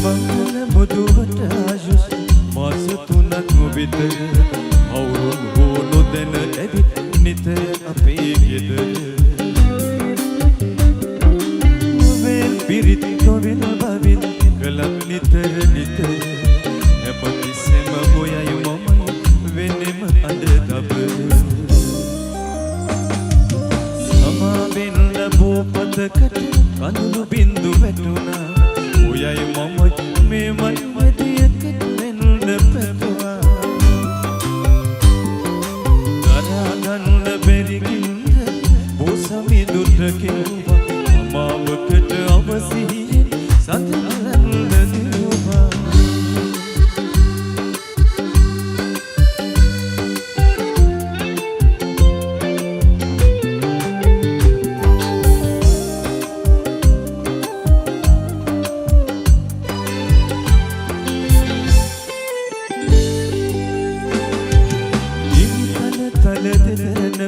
මංගල මුදුවට ආයුෂ මාස 3ක් විතර අවුරුන් හෝ නොදැන ඇවිත් නිතර අපේ ගෙදර වෙල් පිරිත් තොවිල් බවිල් කලක් නිතර නිතර හැමතිස්සෙම ඔයයි මමයි වෙනෙම අඳ දබර සමාවෙන්න බෝපතකට කඳුළු බින්දු වැටුණා ඔයයි මමයි මේමයි මැදියකට වෙන්න පැතුවා දරා ගන්න බැරි කින්ද බෝසමි දුට කෙරුවා අමාවකට අවසිහියෙන් සතලන්න දෙවවා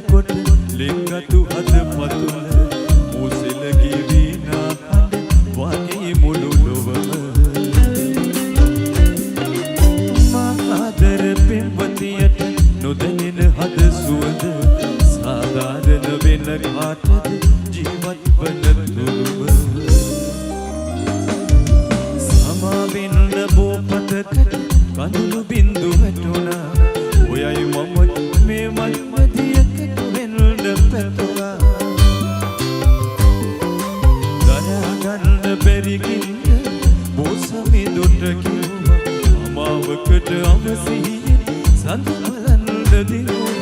කොට ලිංගතු හද පතුල මුසෙල ගිවිනා හඳ වගේ මුළු ලොවම මා ආදර පෙම්වතියට නොදැනෙන හද සුවඳ සාධාරණ වෙන කාටද ජීවත් වන තුරුම සමාවෙන්න බෝපතකට කඳුළු බින්දු වැටුණා ඔයයි මමයි මේමයි මැදියකට වෙන්න පැතුවා දරා ගන්න බැරි කින්ද බෝසමි දුට කිව්වා අමාවකට අවසිහියෙන් සඳ බලන්න දෙවවා